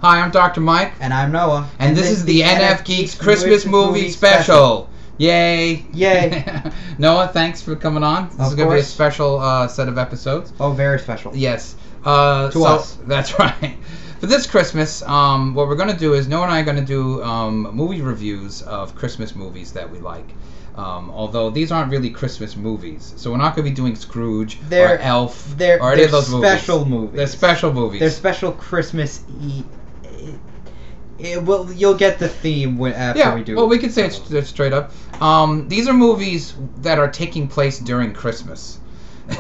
Hi, I'm Dr. Mike. And I'm Noah. And this is the NFGeeks Christmas movie special. Yay. Yay. Noah, thanks for coming on. This is going to be a special set of episodes. Oh, very special. Yes. To us. That's right. For this Christmas, what we're going to do is Noah and I are going to do movie reviews of Christmas movies that we like. Although these aren't really Christmas movies, so we're not going to be doing Scrooge or Elf or any of those movies. They're special movies. They're special movies. They're special Christmas. Well, you'll get the theme after we do. Well, we could say it straight up. These are movies that are taking place during Christmas,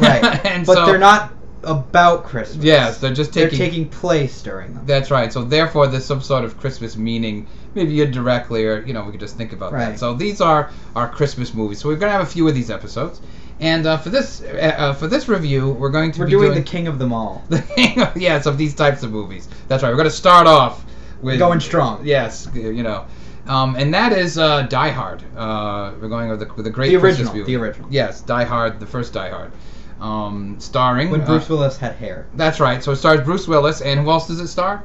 right? But they're not about Christmas. Yes, they're taking place during them. That's right. So therefore, there's some sort of Christmas meaning, maybe indirectly, or we could just think about that. So these are our Christmas movies. So we're going to have a few of these episodes, and for this review, we're going to be doing the king of them all. The king of these types of movies. That's right. We're going to start off with going strong. Yes, and that is Die Hard. We're going with the great Christmas movie. The original. Yes, Die Hard, the first Die Hard. Starring when Bruce Willis had hair. That's right. So it stars Bruce Willis, and who else does it star?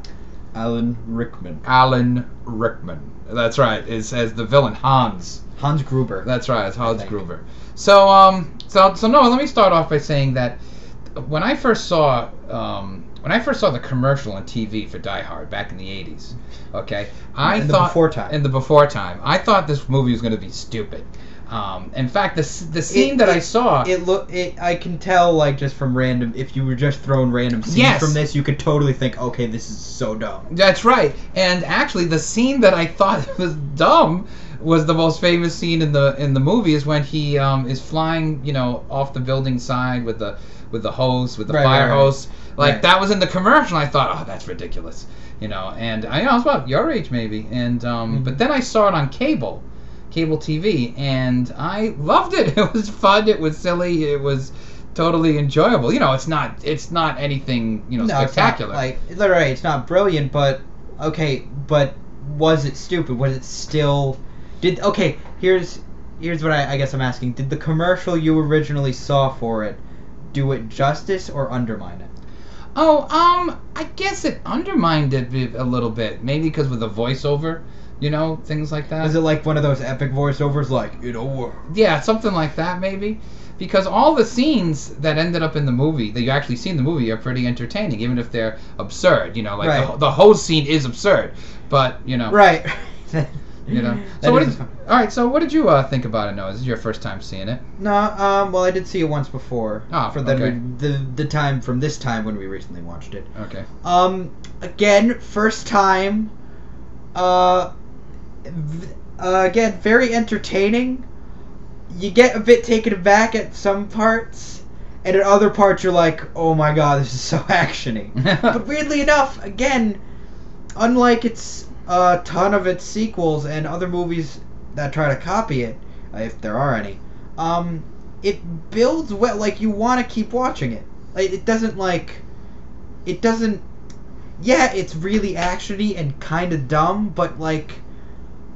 Alan Rickman. Alan Rickman. That's right. It's as the villain Hans Gruber. That's right. It's Hans Gruber. So Noah, let me start off by saying that when I first saw the commercial on TV for Die Hard back in the 80s, okay, in the before time, I thought this movie was going to be stupid. In fact, the scene that I saw, I can tell, like, just from random, if you were just throwing random scenes from this, you could totally think, okay, this is so dumb. That's right. And actually, the scene that I thought was dumb was the most famous scene in the movie, is when he is flying, off the building side with the hose, with the fire hose. Like, that was in the commercial, and I thought, oh, that's ridiculous. And I was about your age, maybe. And but then I saw it on cable TV, and I loved it. It was fun. It was silly. It was totally enjoyable. It's not anything spectacular. It's not brilliant, but okay. But was it stupid? Was it still? Here's what I guess I'm asking. Did the commercial you originally saw for it do it justice or undermine it? I guess it undermined it a little bit. Maybe because with the voiceover. Things like that. Is it like one of those epic voiceovers, like, Yeah, something like that, maybe. Because all the scenes that ended up in the movie, that you actually see in the movie, are pretty entertaining, even if they're absurd. The hose scene is absurd, but, Right. So what did you think about it, Noah? This is your first time seeing it? No, well, I did see it once before. The time from this time when we recently watched it. Okay. Again, first time. Again, very entertaining. You get a bit taken aback at some parts, and at other parts you're like, oh my god, this is so actiony. But weirdly enough, again, unlike a ton of its sequels and other movies that try to copy it, if there are any, it builds well. Like, you want to keep watching it. Like, yeah, it's really actiony and kind of dumb, but, like,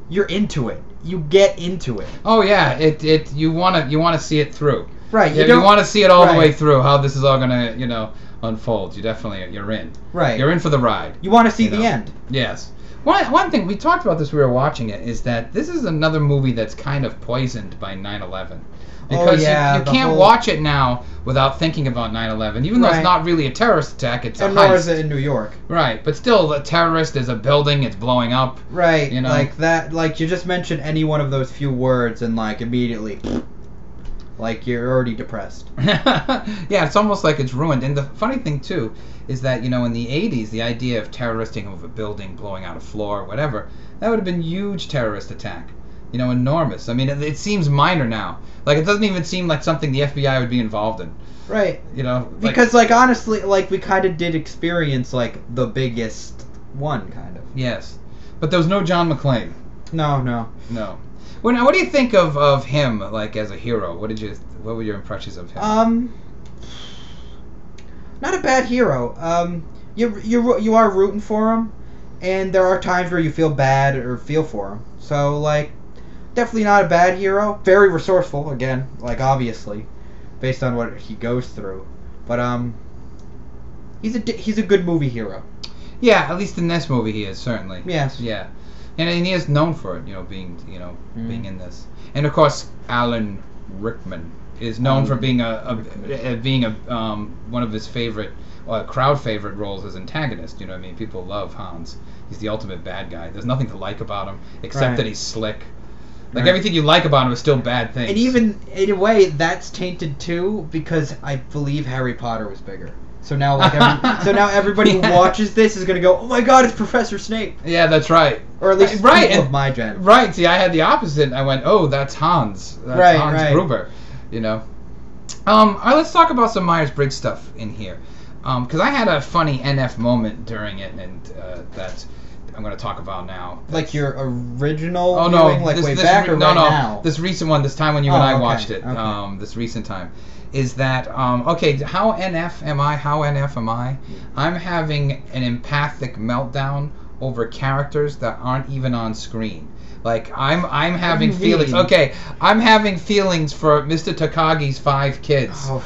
you're into it. You get into it. Oh yeah, you want to see it through. Right. You want to see it all the way through. How this is all gonna unfold. You're in. Right. You're in for the ride. You want to see the end. Yes. One thing we talked about this, we were watching it, is that this is another movie that's kind of poisoned by 9/11. Because you can't watch it now without thinking about 9/11, even though it's not really a terrorist attack, it's a heist. Nor is it in New York. Right, but still, a terrorist is a building, it's blowing up. Right, like that, like you just mentioned any one of those few words and like immediately, like you're already depressed. Yeah, it's almost like it's ruined. And the funny thing, too, is that, in the 80s, the idea of terrorists taking over a building, blowing out a floor, whatever, that would have been a huge terrorist attack. You know, enormous. I mean, it seems minor now. Like, it doesn't even seem like something the FBI would be involved in. Right. You know? Because, like, honestly, like, we kind of did experience, like, the biggest one, kind of. Yes. But there was no John McClane. No. Well, now, what do you think of him, like, as a hero? What were your impressions of him? Not a bad hero. You are rooting for him, and there are times where you feel bad or feel for him. So, like, definitely not a bad hero. Very resourceful, again, like, obviously, based on what he goes through. But he's a good movie hero. Yeah, at least in this movie he is, certainly. Yes. Yeah. And he is known for it, you know, being in this. And of course, Alan Rickman is known for being one of his favorite, crowd favorite roles as antagonist. You know what I mean? People love Hans. He's the ultimate bad guy. There's nothing to like about him except that he's slick. Like, everything you like about him is still bad things. And even in a way, that's tainted too, because I believe Harry Potter was bigger. So now, like, everybody who watches this is gonna go, "Oh my God, it's Professor Snape!" Yeah, that's right. Or at least people of my gen. Right. See, I had the opposite. I went, "Oh, that's Hans. That's Hans Gruber." You know. All right, let's talk about some Myers-Briggs stuff in here, because I had a funny NF moment during it, and that I'm going to talk about now. Like your original viewing, like way back, or now? This recent one. This time when you and I watched it. Okay. This recent time. Is that okay? How NF am I? How NF am I? I'm having an empathic meltdown over characters that aren't even on screen. Like, I'm having feelings. Okay, I'm having feelings for Mr. Takagi's 5 kids. Oh.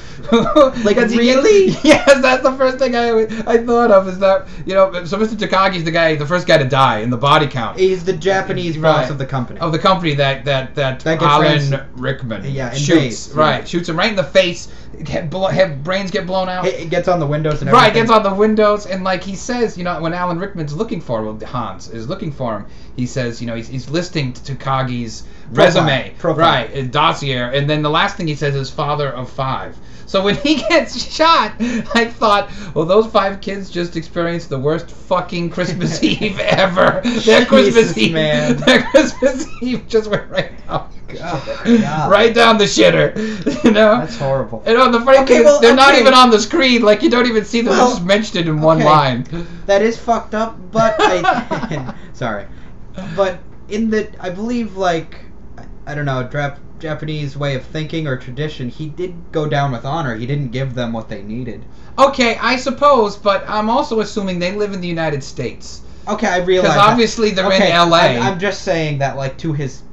Like, really? Yes, that's the first thing I thought of, is that, you know, so Mr. Takagi's the first guy to die in the body count. He's the Japanese boss of the company. Of the company that Alan Rickman shoots. Right, shoots him right in the face. Brains get blown out. It gets on the windows and everything. Right, gets on the windows, and like he says, you know, when Alan Rickman's looking for him, Hans is looking for him, he says, you know, he's listing Takagi's resume, right, dossier, and then the last thing he says is father of 5. So when he gets shot, I thought, well, those 5 kids just experienced the worst fucking Christmas Eve ever. Their Christmas Eve, man. Their Christmas Eve just went right down. God. Right down the shitter, you know. That's horrible. You know, the funny thing is, they're not even on the screen. Like, you don't even see them just mentioned in one line. That is fucked up, but sorry. But I believe, like, I don't know, Japanese way of thinking or tradition, he did go down with honor. He didn't give them what they needed. Okay, I suppose, but I'm also assuming they live in the United States. Okay, I realize. Because obviously they're in L.A. I'm just saying that, like, to his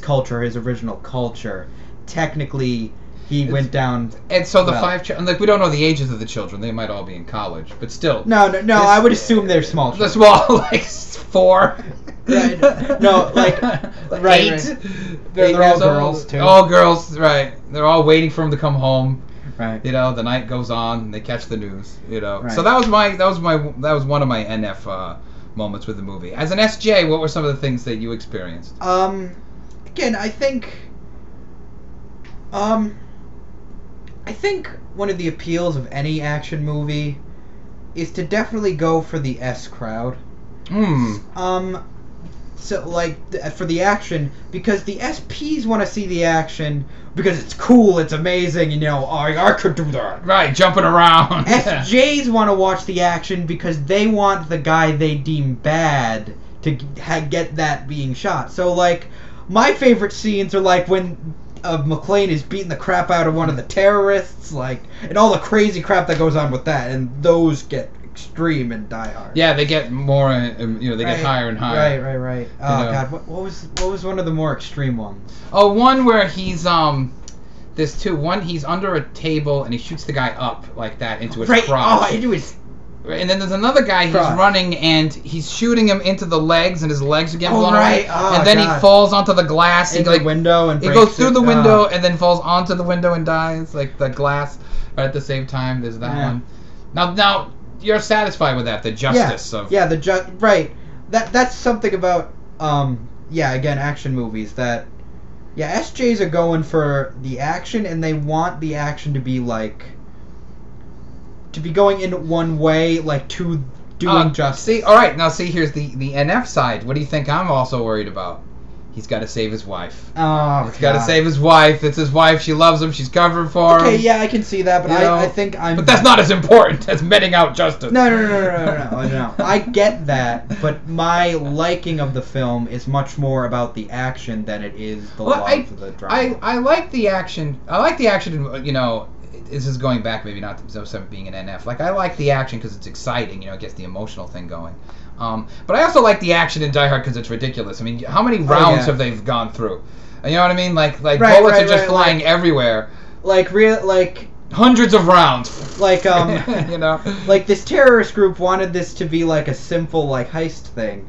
culture, his original culture, technically he went down. And so the 5 children, like, we don't know the ages of the children. They might all be in college, but still. No. I would assume they're small children. They're small, like 4. Right. No, like 8. Right. They're all girls too. All girls, right? They're all waiting for him to come home. Right. You know, the night goes on, and they catch the news. You know, right. So that was one of my NF moments with the movie. As an SJ, what were some of the things that you experienced? Again, I think one of the appeals of any action movie is to definitely go for the S crowd. So, like, for the action, because the SPs want to see the action because it's cool, it's amazing, you know, I could do that. Right, jumping around. SJs want to watch the action because they want the guy they deem bad to get that being shot. So, like, my favorite scenes are, like, when McClane is beating the crap out of one of the terrorists, like, and all the crazy crap that goes on with that, and those get extreme and die hard. Yeah, they get more, you know, they get higher and higher. Right. Oh, God, what was one of the more extreme ones? Oh, one where he's, there's 2. One, he's under a table, and he shoots the guy up like that into his crotch. Oh, into his... And then there's another guy who's running, and he's shooting him into the legs, and his legs are getting blown away. And then he falls onto the glass. In the window and he goes through the window and then falls onto the window and dies, like the glass. Right at the same time, there's that one. Now, you're satisfied with that, the justice of... Yeah, right. That's something about, again, action movies, that, SJs are going for the action, and they want the action to be, like, to be going in one way, like, to doing justice. All right, now see, here's the NF side. What do you think I'm also worried about? He's got to save his wife. Oh, He's got to save his wife. It's his wife. She loves him. She's covering for him. Okay, yeah, I can see that, but I think I'm... But that's not as important as meting out justice. No. I get that, but my liking of the film is much more about the action than it is the love of the drama. I like the action. I like the action, you know... This is going back, maybe not to 07 being an NF. Like, I like the action because it's exciting, you know, it gets the emotional thing going. But I also like the action in Die Hard because it's ridiculous. I mean, how many rounds have they gone through? You know what I mean? Like bullets are just flying everywhere. Like hundreds of rounds. Like you know, like this terrorist group wanted this to be like a simple like heist thing,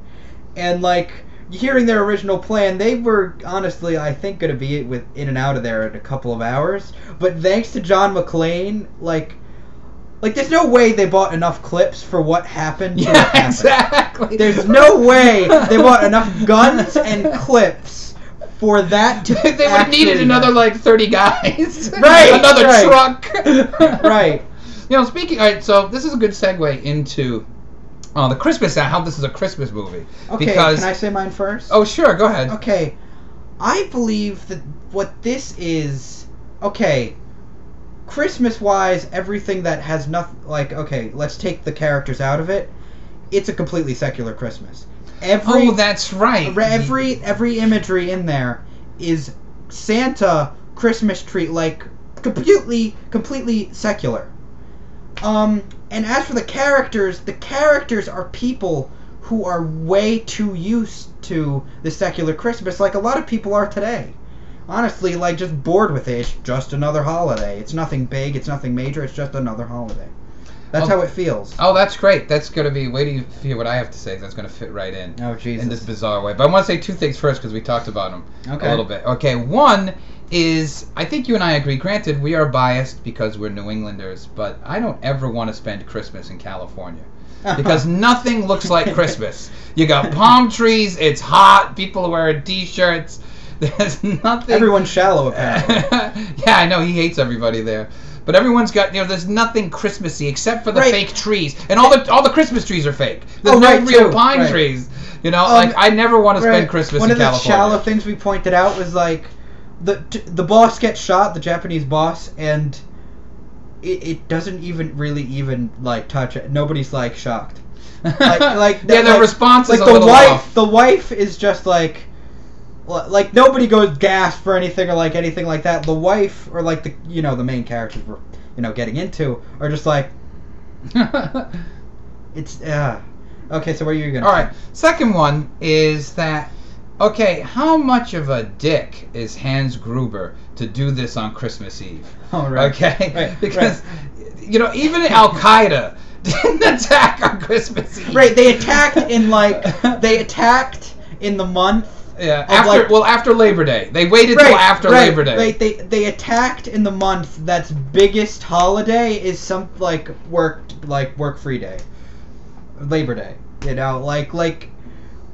and like hearing their original plan, they were honestly, I think, going to be in and out of there in a couple of hours. But thanks to John McClane, like there's no way they bought enough clips for what happened. Yeah, exactly. There's no way they bought enough guns and clips for that to. They would have needed another like 30 guys. Right. Another truck. Right. You know, speaking. All right, so this is a good segue into. The Christmas, how this is a Christmas movie. Okay, because, can I say mine first? Oh, sure, go ahead. Okay, I believe that what this is, okay, Christmas-wise, everything that has nothing, like, okay, let's take the characters out of it, it's a completely secular Christmas. That's right. Every imagery in there is Santa, Christmas tree, like, completely secular. And as for the characters are people who are way too used to the secular Christmas, like a lot of people are today. Honestly, like, just bored with it. It's just another holiday. It's nothing big, it's nothing major, it's just another holiday. That's how it feels. Oh, that's great. That's going to be... Wait till you hear what I have to say. That's going to fit right in. Oh, Jesus. In this bizarre way. But I want to say two things first because we talked about them a little bit. Okay, one is... I think you and I agree. Granted, we are biased because we're New Englanders, but I don't ever want to spend Christmas in California. Because nothing looks like Christmas. You got palm trees, it's hot, people are wearing T-shirts. There's nothing... Everyone's shallow, apparently. Yeah, I know. He hates everybody there. But everyone's got, you know, there's nothing Christmassy except for the fake trees. And all the Christmas trees are fake. There's no real pine trees. You know, like, I never want to spend Christmas in California. One of the shallow things we pointed out was, like, the boss gets shot, the Japanese boss, and it doesn't even, like, touch it. Nobody's, like, shocked. Like yeah, their response is like a little off. The wife is just, like nobody goes gasp or anything or like anything like that. The wife or like the main characters we're getting into are just like it's okay. So what are you gonna? All right. Second one is that how much of a dick is Hans Gruber to do this on Christmas Eve? Oh right. Okay. Right. Because even Al Qaeda didn't attack on Christmas Eve. Right. They attacked in the month. Yeah, after Labor Day. They waited till after Labor Day. They attacked in the month that's biggest holiday is some work free day. Labor Day. You know, like right,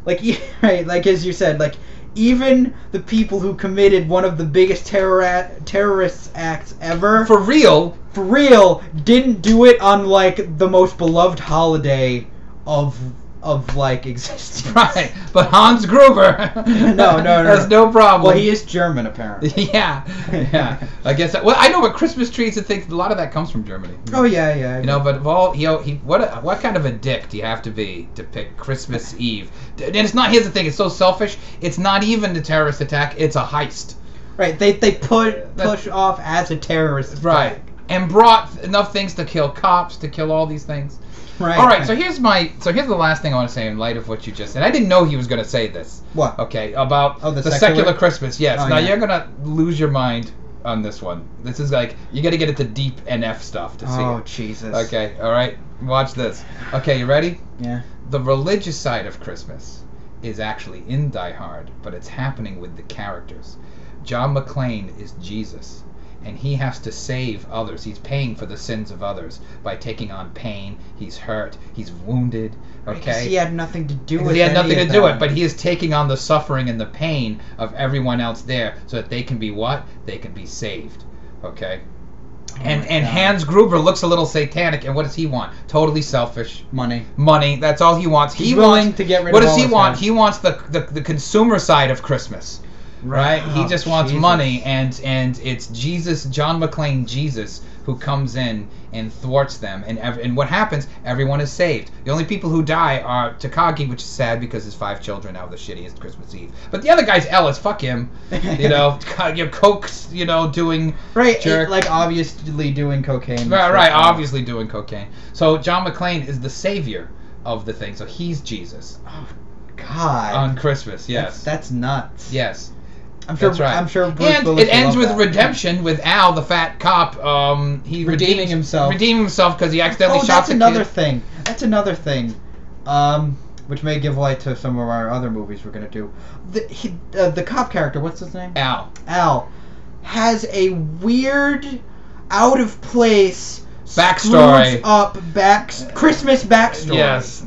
like as you said, like even the people who committed one of the biggest terrorist acts ever for real didn't do it on like the most beloved holiday of like existence. Right, but Hans Gruber no has no problem. Well, he is German apparently. yeah. I guess that, I know, but Christmas trees and things, a lot of that comes from Germany. Oh yeah. You know, but of all, what kind of a dick do you have to be to pick Christmas Eve? And it's not. Here's the thing: it's so selfish. It's not even a terrorist attack; it's a heist. Right. They push off as a terrorist attack. Right. And brought enough things to kill cops, to kill all these things. Right. All right. So here's the last thing I want to say in light of what you just said. I didn't know he was going to say this. What? Okay. About the secular Christmas. Yes. Now you're going to lose your mind on this one. This is like you got to get into deep NF stuff to see. Oh Jesus. Okay. All right. Watch this. Okay. You ready? Yeah. The religious side of Christmas is actually in Die Hard, but it's happening with the characters. John McClane is Jesus. And he has to save others. He's paying for the sins of others by taking on pain. He's hurt. He's wounded. Okay. He had nothing to do with it. He had nothing to do with it, but he is taking on the suffering and the pain of everyone else there, so that they can be what? They can be saved. Okay. And God. Hans Gruber looks a little satanic, and what does he want? Totally selfish. Money. That's all he wants. He's willing to get rid what of does all he his want? friends. He wants the consumer side of Christmas. Right? He just wants Jesus. money, and it's Jesus, John McClane Jesus, who comes in and thwarts them, and what happens? Everyone is saved. The only people who die are Takagi, which is sad because his 5 children have the shittiest Christmas Eve. But the other guy's Ellis. Fuck him. Coke's, doing jerk. Like obviously doing cocaine. Right, obviously doing cocaine. So John McClane is the savior of the thing. So he's Jesus. Oh God. On Christmas, yes. That's nuts. Yes. I'm sure. That's right. I'm sure. Bruce And Willis it ends will with love that. redemption with Al, the fat cop. He Redeeming himself. Redeeming himself because he accidentally shot that's the another kid. thing. That's another thing. Which may give light to some of our other movies we're gonna do. The cop character, what's his name? Al. Al has a weird, out of place, Backstory. screwed up Christmas backstory. Yes.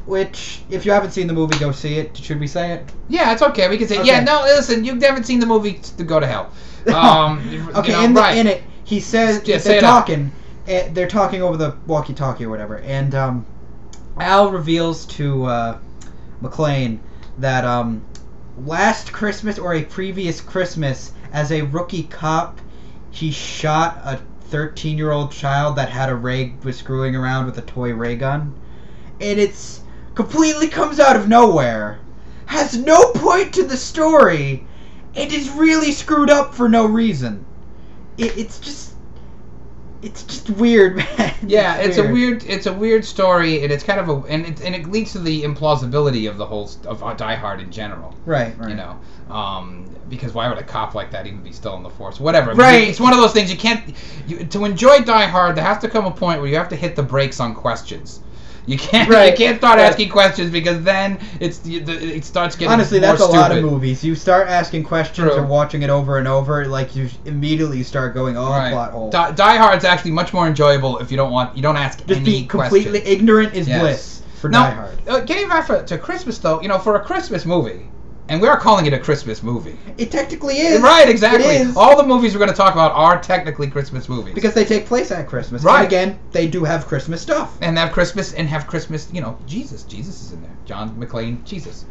Which, if you haven't seen the movie, go see it. Should we say it? Yeah, it's okay. We can say, Okay. yeah, no, listen, you haven't seen the movie, to go to hell. Okay, in it, he says, Yeah, say they're it out. talking. They're talking over the walkie-talkie or whatever, and Al reveals to McClane that last Christmas or a previous Christmas, as a rookie cop, he shot a 13-year-old child that was screwing around with a toy ray gun, and it's completely comes out of nowhere, has no point to the story, and is really screwed up for no reason. It's just weird, man. Yeah, it's a weird story, and it's kind of and it leads to the implausibility of the whole of Die Hard in general. Right. Because why would a cop like that even be still in the force? Whatever. Right. It's one of those things you can't. To enjoy Die Hard, there has to come a point where you have to hit the brakes on questions. You can't. Right. You can't start Right. asking questions because then it starts getting Honestly, more that's a lot of stupid. movies. You start asking questions True. or watching it over and over, like you immediately start going, Right. plot hole. Die Hard's actually much more enjoyable if you don't ask Just any be completely questions. ignorant is Yes. bliss for Now, Die Hard. Getting back to Christmas though, for a Christmas movie, and we are calling it a Christmas movie. It technically is. Right, exactly. It is. All the movies we're going to talk about are technically Christmas movies. Because they take place at Christmas. Right. And again, they do have Christmas stuff. And have Christmas, Jesus. Jesus is in there. John McClane, Jesus.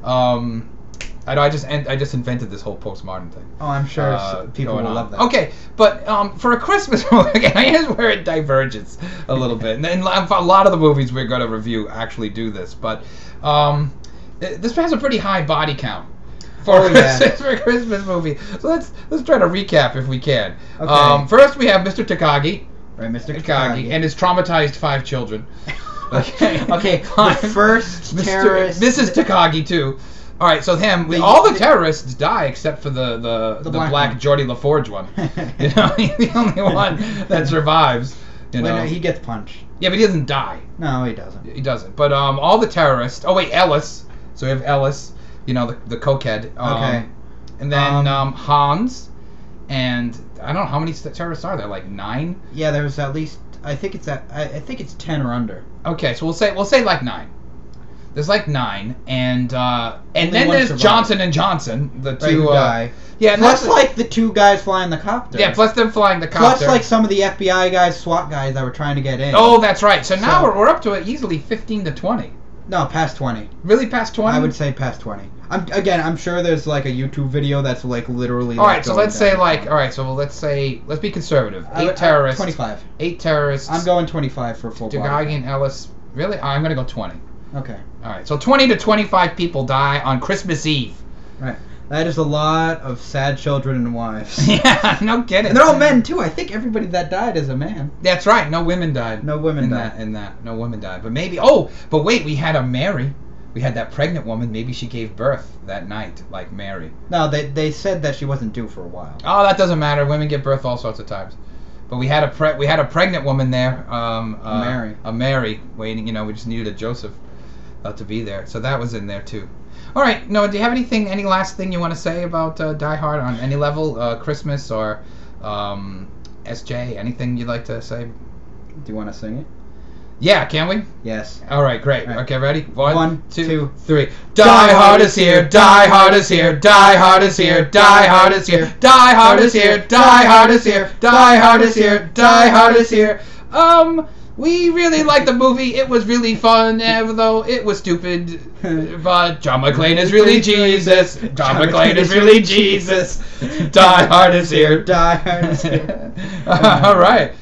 I just invented this whole postmodern thing. Oh, I'm sure people will love that. Okay, but for a Christmas movie, again, here's where it diverges a little bit. And a lot of the movies we're going to review actually do this, but this has a pretty high body count for a Christmas movie. So let's try to recap if we can. Okay. First, we have Mr. Takagi. Right, Mr. Takagi. And his traumatized 5 children. Okay. Okay, fine. the first terrorist. Mrs. Takagi too. All right, so all the terrorists die except for the black Geordie LaForge one. He's the only one that survives. No, he gets punched. Yeah, but he doesn't die. No, he doesn't. He doesn't. But all the terrorists. Oh wait, Ellis. So we have Ellis. The cokehead. Okay. And then Hans, and I don't know how many terrorists are there. Like 9. Yeah, there's at least. I think it's 10 or under. Okay, so we'll say like 9. There's like 9, and then there's survived. Johnson and Johnson, the Right, two who die. Yeah, and Plus, like the 2 guys flying the copter. yeah, plus them flying the Plus, copter. like some of the FBI guys, SWAT guys that were trying to get in. Oh, that's right. So now we're up to easily 15 to 20. No, past 20. Really, past 20? I would say past 20. I'm sure there's like a YouTube video that's like literally. All right, so let's say let's be conservative. 8 terrorists. 25. 8 terrorists. I'm going 25 for full body. Takagi and Ellis. Really? I'm gonna go 20. Okay. All right, so 20 to 25 people die on Christmas Eve. Right. That is a lot of sad children and wives. Yeah, no kidding. And they're all men too. I think everybody that died is a man. That's right. No women died. No women died. In that. No women died. But maybe. Oh, but wait. We had a Mary. We had that pregnant woman. Maybe she gave birth that night, like Mary. No, they said that she wasn't due for a while. Oh, that doesn't matter. Women give birth all sorts of times. But we had a pregnant woman there. Mary. A Mary waiting. We just needed a Joseph to be there. So that was in there too. All right. Noah, do you have any last thing you want to say about Die Hard on any level? Christmas or SJ? Anything you'd like to say? Do you want to sing it? Yeah, can we? Yes. All right, great. All right. Okay, ready? One, 2, two, 3. Die Hard is here. Die Hard is here. Die Hard is here. Die Hard is here. Die Hard is here. Die Hard is here. Die Hard is here. Die Hard is here. We really liked the movie. It was really fun, although it was stupid. But John McClane is really Jesus. John McClane is really Jesus. Die Hard is here. Die Hard is here. All right.